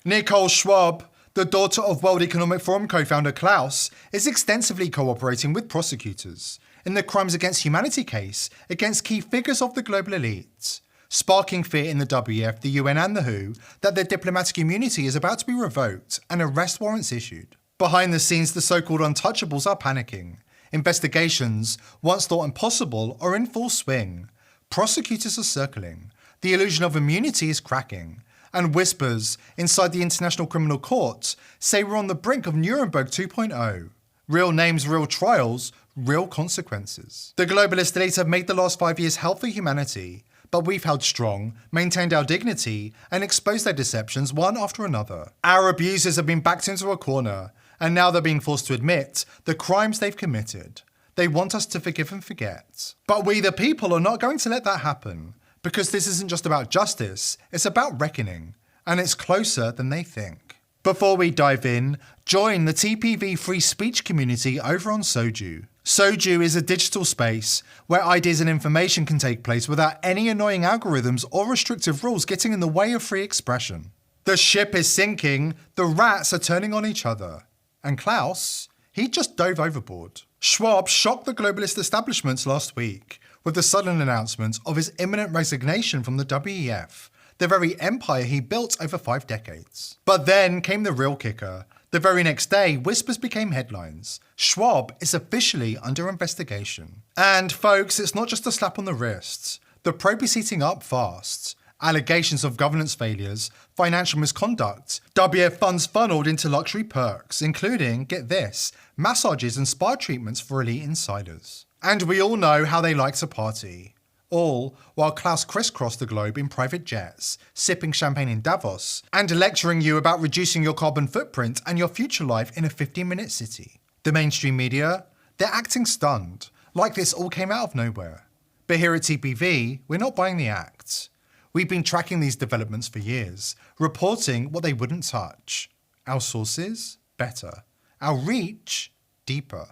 Nicole Schwab, the daughter of World Economic Forum co-founder Klaus, is extensively cooperating with prosecutors in the crimes against humanity case against key figures of the global elite, sparking fear in the WEF, the UN and the WHO that their diplomatic immunity is about to be revoked and arrest warrants issued. Behind the scenes, the so-called untouchables are panicking. Investigations, once thought impossible, are in full swing. Prosecutors are circling. The illusion of immunity is cracking. And whispers inside the International Criminal Court say we're on the brink of Nuremberg 2.0. Real names, real trials, real consequences. The globalist elites have made the last 5 years hell for humanity, but we've held strong, maintained our dignity, and exposed their deceptions one after another. Our abusers have been backed into a corner, and now they're being forced to admit the crimes they've committed. They want us to forgive and forget. But we the people are not going to let that happen, because this isn't just about justice, it's about reckoning, and it's closer than they think. Before we dive in, join the TPV free speech community over on Soju. Soju is a digital space where ideas and information can take place without any annoying algorithms or restrictive rules getting in the way of free expression. The ship is sinking, the rats are turning on each other. And Klaus, he just dove overboard. Schwab shocked the globalist establishments last week with the sudden announcement of his imminent resignation from the WEF, the very empire he built over 5 decades. But then came the real kicker. The very next day, whispers became headlines. Schwab is officially under investigation. And folks, it's not just a slap on the wrist. The probe is heating up fast. Allegations of governance failures, financial misconduct, WEF funds funneled into luxury perks, including, get this, massages and spa treatments for elite insiders. And we all know how they like to party. All while Klaus crisscrossed the globe in private jets, sipping champagne in Davos, and lecturing you about reducing your carbon footprint and your future life in a 15-minute city. The mainstream media, they're acting stunned, like this all came out of nowhere. But here at TPV, we're not buying the act. We've been tracking these developments for years, reporting what they wouldn't touch. Our sources? Better. Our reach? Deeper.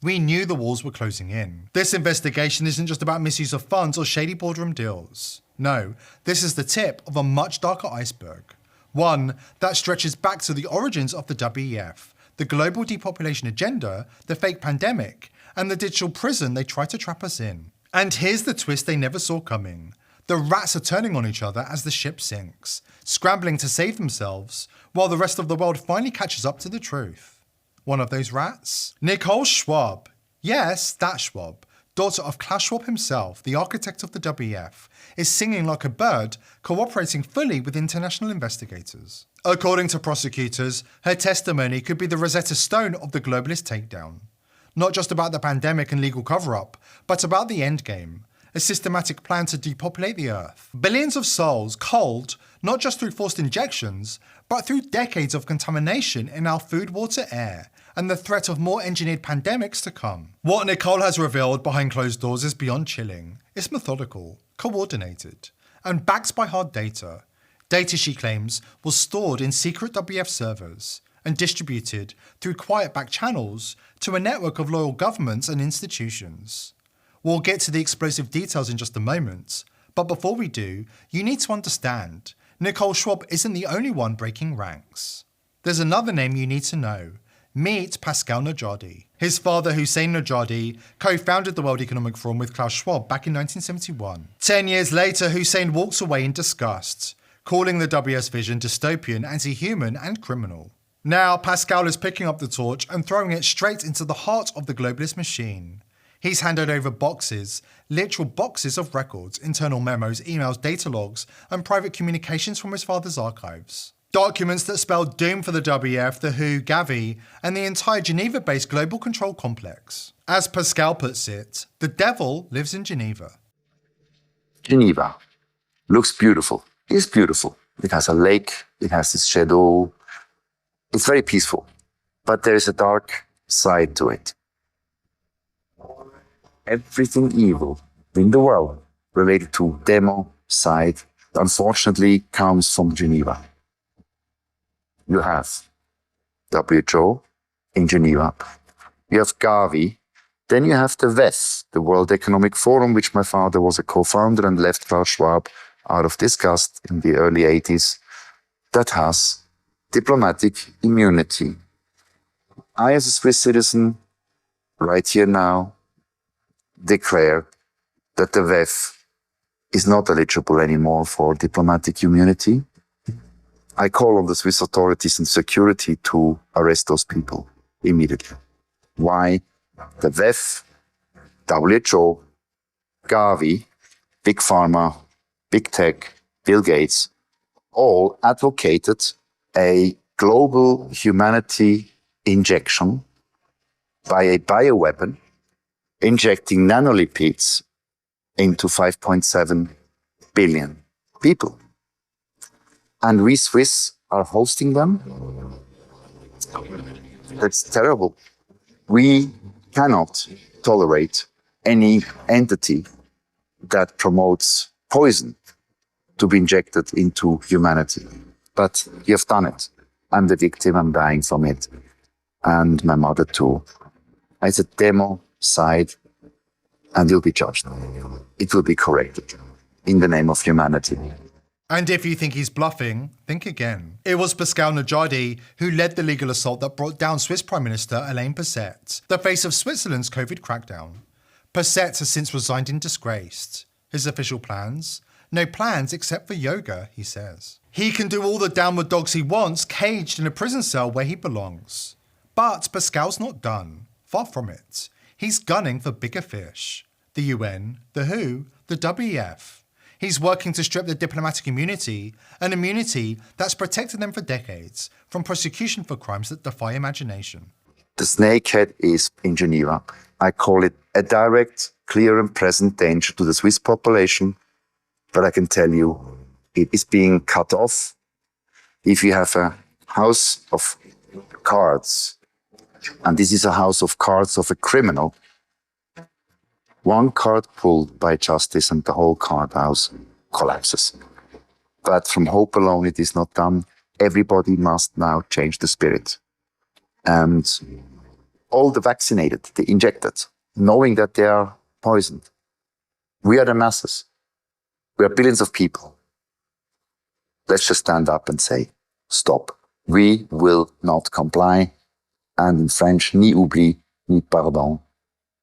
We knew the walls were closing in. This investigation isn't just about misuse of funds or shady boardroom deals. No, this is the tip of a much darker iceberg. One that stretches back to the origins of the WEF, the global depopulation agenda, the fake pandemic, and the digital prison they try to trap us in. And here's the twist they never saw coming. The rats are turning on each other as the ship sinks, scrambling to save themselves, while the rest of the world finally catches up to the truth. One of those rats? Nicole Schwab. Yes, that Schwab, daughter of Klaus Schwab himself, the architect of the WEF, is singing like a bird, cooperating fully with international investigators. According to prosecutors, her testimony could be the Rosetta Stone of the globalist takedown. Not just about the pandemic and legal cover-up, but about the endgame, a systematic plan to depopulate the Earth. Billions of souls culled, not just through forced injections, but through decades of contamination in our food, water, air, and the threat of more engineered pandemics to come. What Nicole has revealed behind closed doors is beyond chilling. It's methodical, coordinated, and backed by hard data. Data, she claims, was stored in secret WEF servers and distributed through quiet back channels to a network of loyal governments and institutions. We'll get to the explosive details in just a moment, but before we do, you need to understand, Nicole Schwab isn't the only one breaking ranks. There's another name you need to know. Meet Pascal Najadi. His father, Hussein Najadi, co-founded the World Economic Forum with Klaus Schwab back in 1971. 10 years later, Hussein walks away in disgust, calling the WEF's vision dystopian, anti-human, and criminal. Now, Pascal is picking up the torch and throwing it straight into the heart of the globalist machine. He's handed over boxes, literal boxes of records, internal memos, emails, data logs, and private communications from his father's archives. Documents that spell doom for the WEF, the WHO, Gavi, and the entire Geneva-based global control complex. As Pascal puts it, the devil lives in Geneva. Geneva looks beautiful. It's beautiful. It has a lake, it has this shadow. It's very peaceful, but there is a dark side to it. Everything evil in the world related to demo side, unfortunately, comes from Geneva. You have WHO in Geneva. You have Gavi. Then you have the WEF, the World Economic Forum, which my father was a co-founder and left Klaus Schwab out of disgust in the early 80s. That has diplomatic immunity. I, as a Swiss citizen, right here now, declare that the WEF is not eligible anymore for diplomatic immunity. I call on the Swiss authorities and security to arrest those people immediately. Why? The WEF, WHO, Gavi, Big Pharma, Big Tech, Bill Gates, all advocated a global humanity injection by a bioweapon, injecting nanolipids into 5.7 billion people. And we Swiss are hosting them? That's terrible. We cannot tolerate any entity that promotes poison to be injected into humanity. But you have done it. I'm the victim, I'm dying from it. And my mother too. It's a demo side, and you'll be judged. It will be corrected in the name of humanity. And if you think he's bluffing, think again. It was Pascal Najadi who led the legal assault that brought down Swiss Prime Minister Alain Berset, the face of Switzerland's COVID crackdown. Berset has since resigned in disgrace. His official plans? No plans except for yoga, he says. He can do all the downward dogs he wants, caged in a prison cell where he belongs. But Pascal's not done. Far from it. He's gunning for bigger fish. The UN, the WHO, the WEF. He's working to strip the diplomatic immunity, an immunity that's protected them for decades from prosecution for crimes that defy imagination. The snakehead is in Geneva. I call it a direct, clear and present danger to the Swiss population, but I can tell you it is being cut off. If you have a house of cards, and this is a house of cards of a criminal, one card pulled by justice and the whole card house collapses. But from hope alone, it is not done. Everybody must now change the spirit. And all the vaccinated, the injected, knowing that they are poisoned. We are the masses. We are billions of people. Let's just stand up and say, stop. We will not comply. And in French, ni oubli, ni pardon.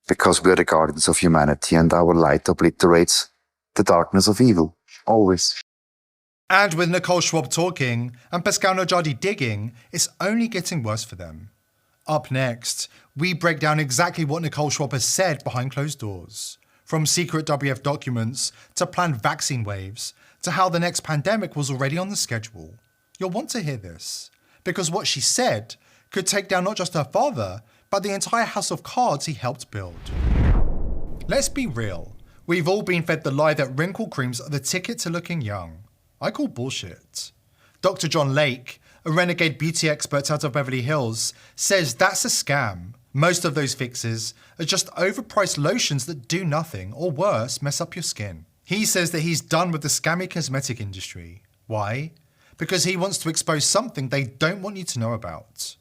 Because we are the guardians of humanity and our light obliterates the darkness of evil, always. And with Nicole Schwab talking and Pascal Najadi digging, it's only getting worse for them. Up next, we break down exactly what Nicole Schwab has said behind closed doors. From secret WEF documents to planned vaccine waves to how the next pandemic was already on the schedule. You'll want to hear this, because what she said could take down not just her father, but the entire house of cards he helped build. Let's be real. We've all been fed the lie that wrinkle creams are the ticket to looking young. I call bullshit. Dr. John Lake, a renegade beauty expert out of Beverly Hills, says that's a scam. Most of those fixes are just overpriced lotions that do nothing, or worse, mess up your skin. He says that he's done with the scammy cosmetic industry. Why? Because he wants to expose something they don't want you to know about.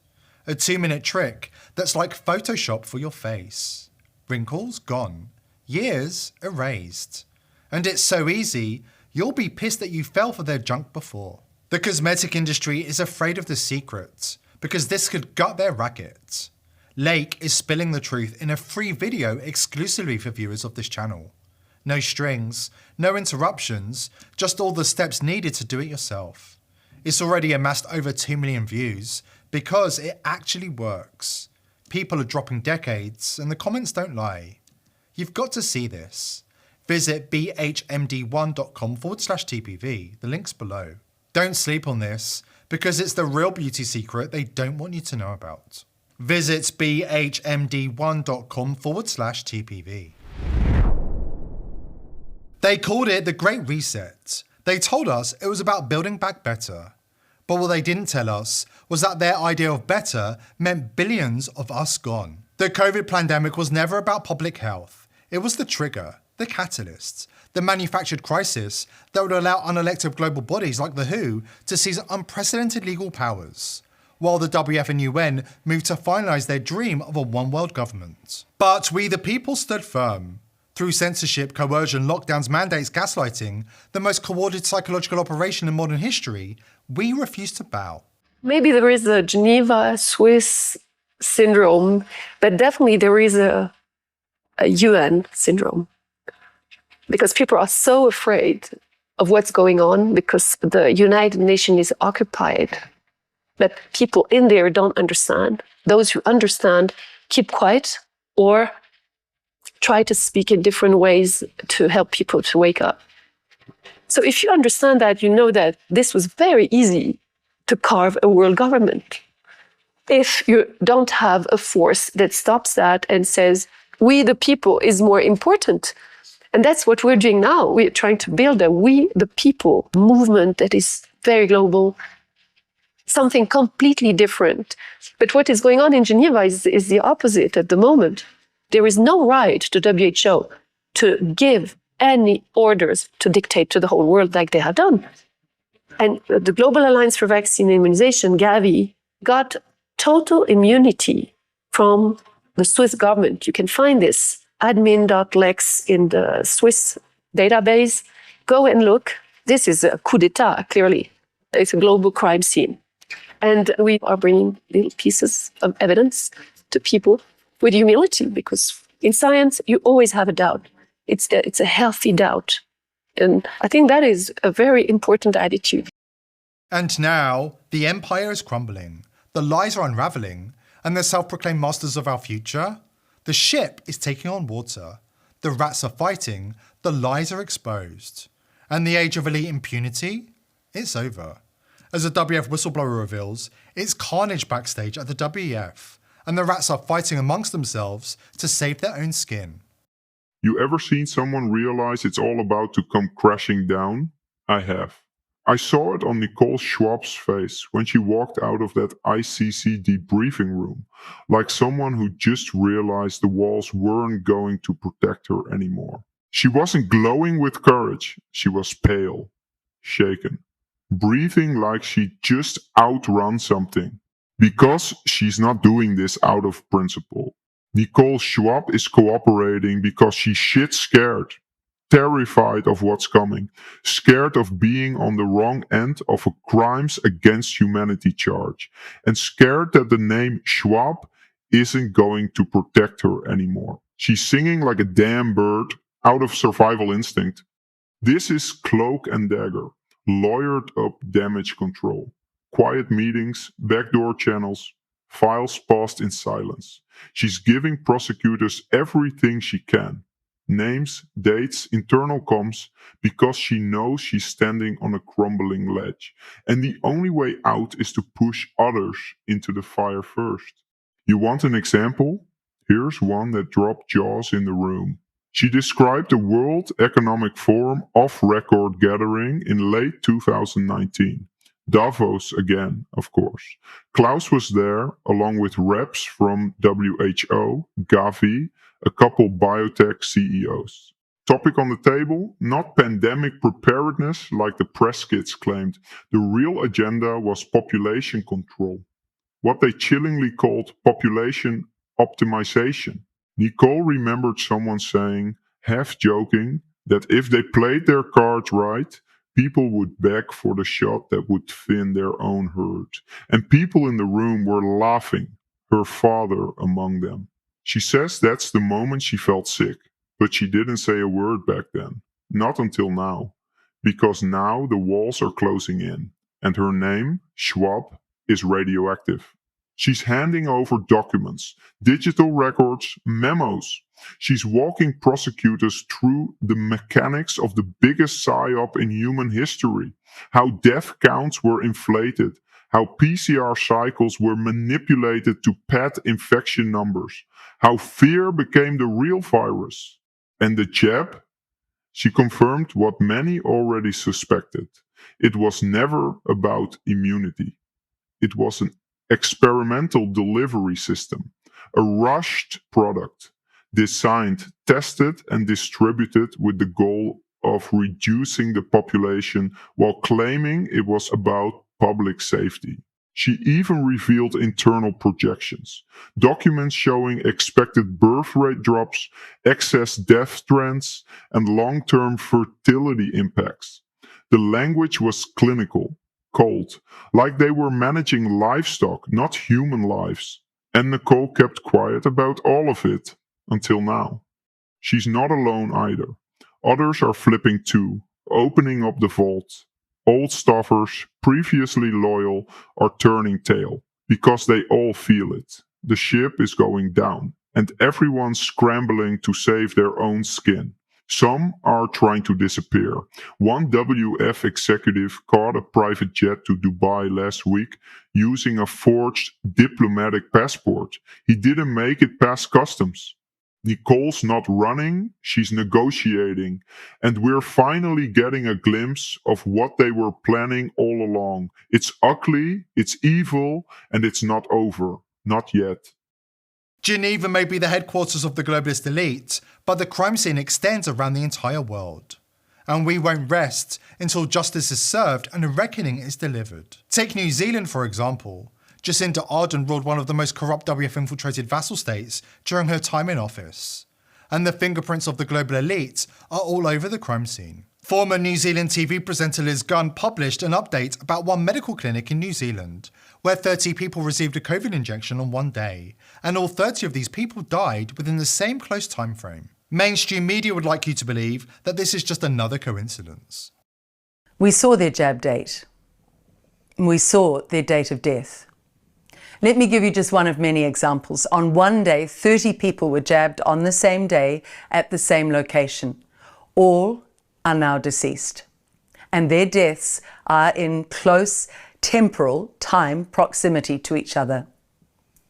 A 2-minute trick that's like Photoshop for your face. Wrinkles gone. Years erased. And it's so easy, you'll be pissed that you fell for their junk before. The cosmetic industry is afraid of the secret, because this could gut their racket. Lake is spilling the truth in a free video exclusively for viewers of this channel. No strings, no interruptions, just all the steps needed to do it yourself. It's already amassed over 2 million views, because it actually works. People are dropping decades, and the comments don't lie. You've got to see this. Visit bhmd1.com/TPV, the link's below. Don't sleep on this, because it's the real beauty secret they don't want you to know about. Visit bhmd1.com/TPV. They called it the Great Reset. They told us it was about building back better. But what they didn't tell us was that their idea of better meant billions of us gone. The COVID pandemic was never about public health. It was the trigger, the catalyst, the manufactured crisis that would allow unelected global bodies like the WHO to seize unprecedented legal powers, while the WEF and UN moved to finalise their dream of a one-world government. But we the people stood firm. Through censorship, coercion, lockdowns, mandates, gaslighting, the most coordinated psychological operation in modern history, we refused to bow. Maybe there is a Geneva Swiss syndrome, but definitely there is a UN syndrome, because people are so afraid of what's going on because the United Nations is occupied, that people in there don't understand. Those who understand keep quiet or try to speak in different ways to help people to wake up. So if you understand that, you know that this was very easy to carve a world government. If you don't have a force that stops that and says, we the people is more important. And that's what we're doing now. We're trying to build a we the people movement that is very global, something completely different. But what is going on in Geneva is the opposite at the moment. There is no right to WHO to give any orders to dictate to the whole world like they have done. And the Global Alliance for Vaccine Immunization, Gavi, got total immunity from the Swiss government. You can find this admin.lex in the Swiss database. Go and look. This is a coup d'etat, clearly. It's a global crime scene. And we are bringing little pieces of evidence to people with humility, because in science, you always have a doubt. It's a healthy doubt. And I think that is a very important attitude. And now, the empire is crumbling, the lies are unravelling, and the self-proclaimed masters of our future? The ship is taking on water, the rats are fighting, the lies are exposed. And the age of elite impunity? It's over. As a WEF whistleblower reveals, it's carnage backstage at the WEF, and the rats are fighting amongst themselves to save their own skin. You ever seen someone realize it's all about to come crashing down? I have. I saw it on Nicole Schwab's face when she walked out of that ICC debriefing room, like someone who just realized the walls weren't going to protect her anymore. She wasn't glowing with courage, she was pale, shaken, breathing like she just outrun something. Because she's not doing this out of principle. Nicole Schwab is cooperating because she's shit scared, terrified of what's coming, scared of being on the wrong end of a crimes against humanity charge, and scared that the name Schwab isn't going to protect her anymore. She's singing like a damn bird out of survival instinct. This is cloak and dagger, lawyered up damage control, quiet meetings, backdoor channels, files passed in silence. She's giving prosecutors everything she can. Names, dates, internal comms, because she knows she's standing on a crumbling ledge. And the only way out is to push others into the fire first. You want an example? Here's one that dropped jaws in the room. She described the World Economic Forum off-record gathering in late 2019. Davos again, of course. Klaus was there, along with reps from WHO, Gavi, a couple biotech CEOs. Topic on the table? Not pandemic preparedness like the press kits claimed. The real agenda was population control, what they chillingly called population optimization. Nicole remembered someone saying, half joking, that if they played their cards right, people would beg for the shot that would thin their own herd. And people in the room were laughing, her father among them. She says that's the moment she felt sick, but she didn't say a word back then. Not until now. Because now the walls are closing in, and her name, Schwab, is radioactive. She's handing over documents, digital records, memos. She's walking prosecutors through the mechanics of the biggest psyop in human history. How death counts were inflated, how PCR cycles were manipulated to pad infection numbers, how fear became the real virus. And the jab? She confirmed what many already suspected. It was never about immunity. It was an experimental delivery system, a rushed product, designed, tested, and distributed with the goal of reducing the population while claiming it was about public safety. She even revealed internal projections, documents showing expected birth rate drops, excess death trends, and long-term fertility impacts. The language was clinical, cold, like they were managing livestock, not human lives. And Nicole kept quiet about all of it until now. She's not alone either. Others are flipping too, opening up the vault. Old staffers, previously loyal, are turning tail because they all feel it. The ship is going down, and everyone's scrambling to save their own skin. Some are trying to disappear. One WEF executive caught a private jet to Dubai last week using a forged diplomatic passport. He didn't make it past customs. Nicole's not running, she's negotiating, and we're finally getting a glimpse of what they were planning all along. It's ugly, it's evil, and it's not over. Not yet. Geneva may be the headquarters of the globalist elite, but the crime scene extends around the entire world. And we won't rest until justice is served and a reckoning is delivered. Take New Zealand, for example. Jacinda Ardern ruled one of the most corrupt WEF-infiltrated vassal states during her time in office. And the fingerprints of the global elite are all over the crime scene. Former New Zealand TV presenter Liz Gunn published an update about one medical clinic in New Zealand, where 30 people received a COVID injection on one day, and all 30 of these people died within the same close time frame. Mainstream media would like you to believe that this is just another coincidence. We saw their jab date. We saw their date of death. Let me give you just one of many examples. On one day, 30 people were jabbed on the same day at the same location. All are now deceased, and their deaths are in close temporal time proximity to each other.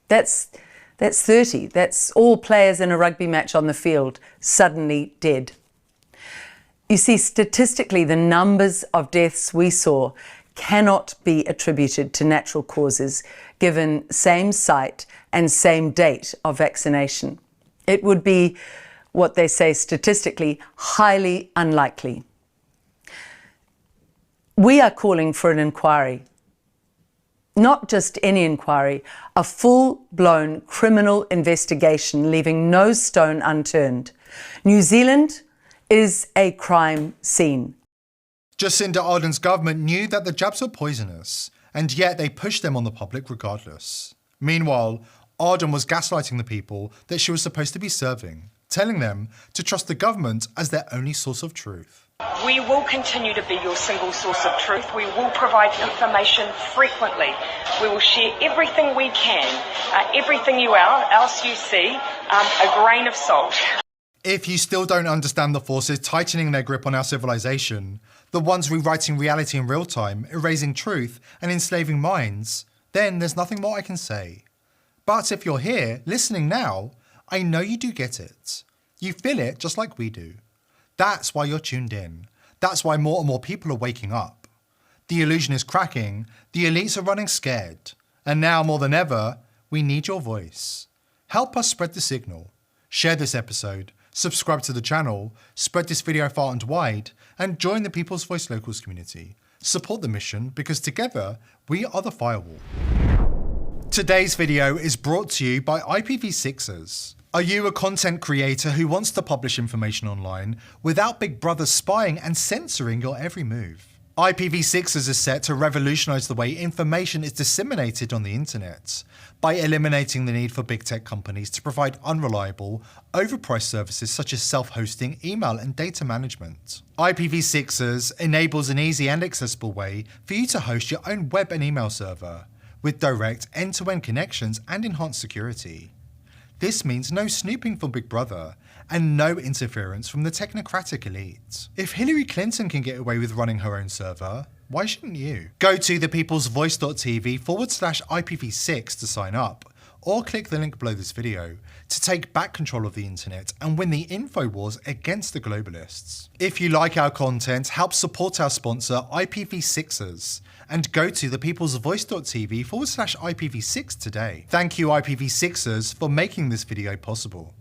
That's 30. That's all players in a rugby match on the field suddenly dead. You see, statistically, the numbers of deaths we saw cannot be attributed to natural causes given same site and same date of vaccination. It would be what they say statistically highly unlikely. We are calling for an inquiry. Not just any inquiry, a full-blown criminal investigation leaving no stone unturned. New Zealand is a crime scene. Jacinda Ardern's government knew that the jabs were poisonous, and yet they pushed them on the public regardless. Meanwhile, Ardern was gaslighting the people that she was supposed to be serving, telling them to trust the government as their only source of truth. We will continue to be your single source of truth. We will provide information frequently. We will share everything we can, everything else you see, a grain of salt. If you still don't understand the forces tightening their grip on our civilization, the ones rewriting reality in real time, erasing truth and enslaving minds, then there's nothing more I can say. But if you're here, listening now, I know you do get it. You feel it just like we do. That's why you're tuned in. That's why more and more people are waking up. The illusion is cracking, the elites are running scared. And now more than ever, we need your voice. Help us spread the signal. Share this episode, subscribe to the channel, spread this video far and wide, and join the People's Voice Locals community. Support the mission because together, we are the firewall. Today's video is brought to you by IPv6ers. Are you a content creator who wants to publish information online without Big Brother spying and censoring your every move? IPv6ers is set to revolutionize the way information is disseminated on the internet by eliminating the need for big tech companies to provide unreliable, overpriced services such as self-hosting, email, and data management. IPv6ers enables an easy and accessible way for you to host your own web and email server with direct end-to-end connections and enhanced security. This means no snooping from Big Brother and no interference from the technocratic elite. If Hillary Clinton can get away with running her own server, why shouldn't you? Go to thepeoplesvoice.tv/IPv6 to sign up, or click the link below this video to take back control of the internet and win the info wars against the globalists. If you like our content, help support our sponsor IPv6ers and go to thepeoplesvoice.tv/IPv6 today. Thank you IPv6ers for making this video possible.